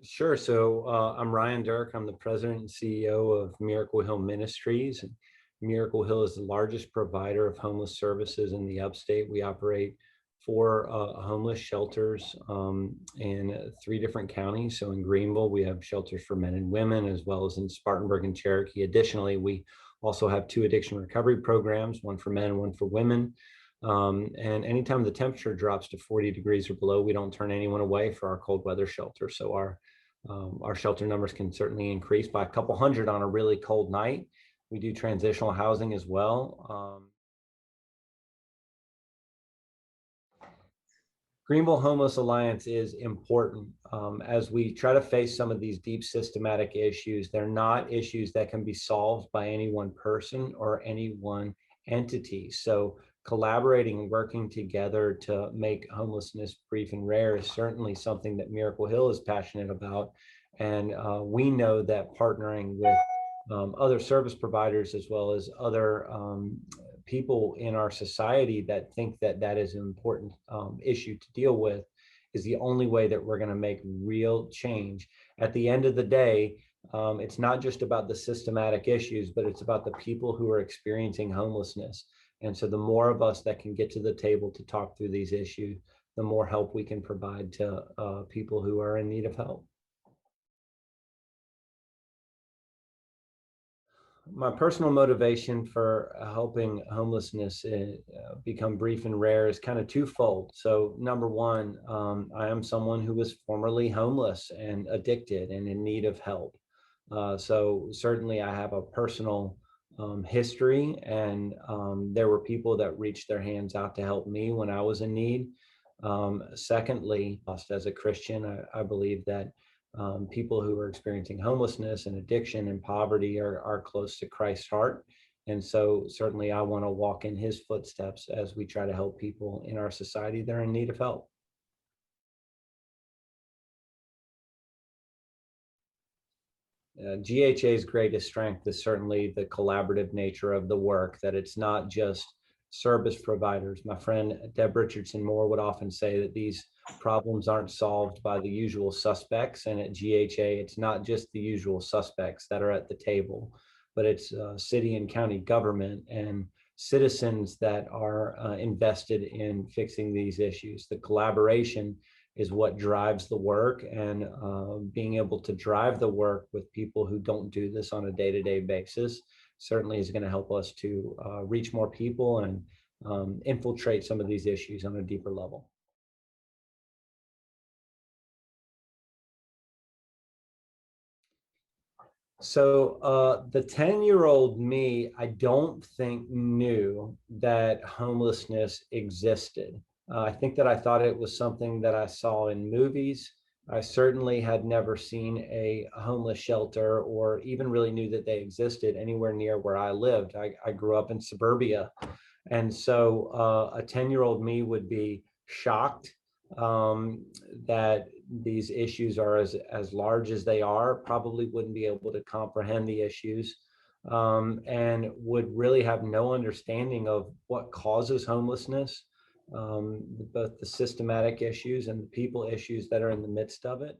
Sure. So I'm Ryan Durek. I'm the president and CEO of Miracle Hill Ministries. Miracle Hill is the largest provider of homeless services in the upstate. We operate four homeless shelters in three different counties. So in Greenville, we have shelters for men and women, as well as in Spartanburg and Cherokee. Additionally, we also have two addiction recovery programs, one for men and one for women. And anytime the temperature drops to 40 degrees or below, we don't turn anyone away for our cold weather shelter. So our shelter numbers can certainly increase by a couple hundred on a really cold night. We do transitional housing as well. Greenville Homeless Alliance is important as we try to face some of these deep systematic issues. They're not issues that can be solved by any one person or any one entity. So collaborating and working together to make homelessness brief and rare is certainly something that Miracle Hill is passionate about. And we know that partnering with other service providers as well as other people in our society that think that that is an important issue to deal with is the only way that we're going to make real change. At the end of the day, it's not just about the systematic issues, but it's about the people who are experiencing homelessness. And so the more of us that can get to the table to talk through these issues, the more help we can provide to people who are in need of help. My personal motivation for helping homelessness become brief and rare is kind of twofold. So, number one, I am someone who was formerly homeless and addicted and in need of help. So, certainly, I have a personal history, and there were people that reached their hands out to help me when I was in need. Secondly, as a Christian, I believe that people who are experiencing homelessness and addiction and poverty are close to Christ's heart. And so certainly I want to walk in his footsteps as we try to help people in our society that are in need of help. GHA's greatest strength is certainly the collaborative nature of the work, that it's not just service providers. My friend Deb Richardson Moore would often say that these problems aren't solved by the usual suspects. And at GHA, it's not just the usual suspects that are at the table, but it's city and county government and citizens that are invested in fixing these issues. The collaboration is what drives the work, and being able to drive the work with people who don't do this on a day-to-day basis certainly is going to help us to reach more people and infiltrate some of these issues on a deeper level. So the 10-year-old me, I don't think knew that homelessness existed. I think that I thought it was something that I saw in movies. I certainly had never seen a homeless shelter or even really knew that they existed anywhere near where I lived. I grew up in suburbia. And so a 10-year-old me would be shocked um, that these issues are as large as they are, probably wouldn't be able to comprehend the issues, and would really have no understanding of what causes homelessness, both the systematic issues and the people issues that are in the midst of it.